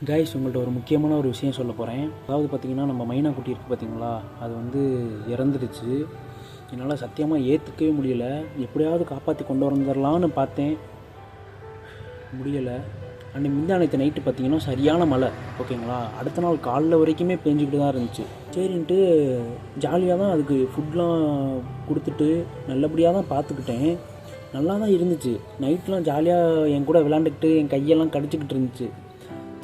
Guys, உங்கள்கிட்ட ஒரு முக்கியமான ஒரு விஷயம் சொல்ல போகிறேன். அதாவது பார்த்திங்கன்னா, நம்ம மைனா குட்டி இருக்குது பார்த்திங்களா, அது வந்து இறந்துடுச்சு. என்னால் சத்தியமாக ஏற்றுக்கவே முடியலை. எப்படியாவது காப்பாற்றி கொண்டு வந்துடலான்னு பார்த்தேன், முடியலை. அன்றைக்கி முந்தானத்து நைட்டு பார்த்திங்கன்னா சரியான மழை, ஓகேங்களா. அடுத்த நாள் காலைல வரைக்குமே பெஞ்சிக்கிட்டு தான் இருந்துச்சு. சரின்ட்டு ஜாலியாக தான் அதுக்கு ஃபுட்லாம் கொடுத்துட்டு நல்லபடியாக தான் பார்த்துக்கிட்டேன். நல்லா தான் இருந்துச்சு. நைட்லாம் ஜாலியாக என் கூட விளாண்டுக்கிட்டு என் கையெல்லாம் கடிச்சிக்கிட்டு இருந்துச்சு.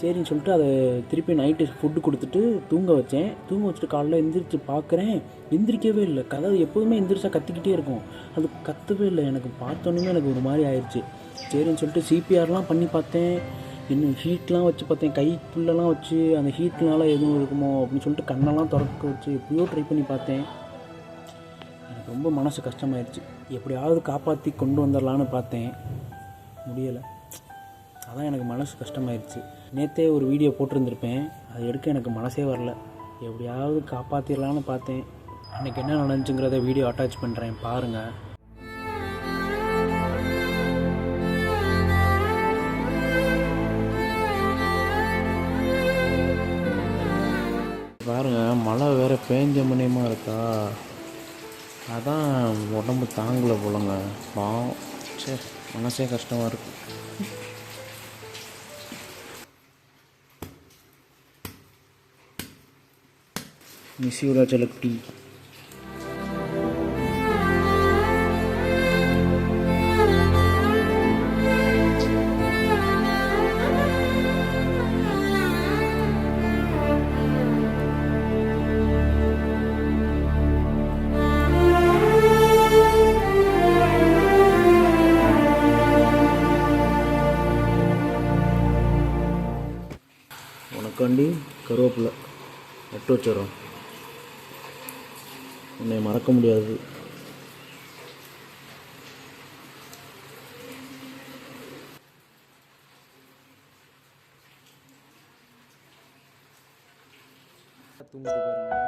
சரின்னு சொல்லிட்டு அதை திருப்பி நைட்டு ஃபுட்டு கொடுத்துட்டு தூங்க வச்சேன். தூங்க வச்சுட்டு காலைல எந்திரிச்சு பார்க்குறேன், எந்திரிக்கவே இல்லை. கதை எப்போதுமே எந்திரிச்சா கத்திக்கிட்டே இருக்கும், அது கத்தவே இல்லை. எனக்கு பார்த்தோன்னே எனக்கு ஒரு மாதிரி ஆயிடுச்சு. சரின்னு சொல்லிட்டு சிபிஆர்லாம் பண்ணி பார்த்தேன், இன்னும் ஹீட்லாம் வச்சு பார்த்தேன், கை புல்லெல்லாம் வச்சு அந்த ஹீட்னால எதுவும் இருக்குமோ அப்படின்னு சொல்லிட்டு கண்ணெல்லாம் திறக்க வச்சு எப்படியோ ட்ரை பண்ணி பார்த்தேன். எனக்கு ரொம்ப மனசு கஷ்டமாயிடுச்சு. எப்படியாவது காப்பாற்றி கொண்டு வந்துடலான்னு பார்த்தேன், முடியலை. அதான் எனக்கு மனசு கஷ்டமாயிடுச்சு. நேற்றே ஒரு வீடியோ போட்டிருந்துருப்பேன், அது எடுக்க எனக்கு மனசே வரல. எப்படியாவது காப்பாற்றிடலான்னு பார்த்தேன். எனக்கு என்ன நடந்துச்சுங்கிறத வீடியோ அட்டாச் பண்ணுறேன், பாருங்கள். பாருங்கள், மழை வேறு பேஞ்ச மணியமாக இருக்கா, அதான் உடம்பு தாங்கலை போலங்க. பாவம், சரி, மனசே கஷ்டமாக இருக்குது. Miss you ராஜலக்குட்டி. உனக்காண்டி கருவேப்பிலை நட்டு வச்சிடறோம், உன்னை மறக்க முடியாது. தூங்குது பாருங்க.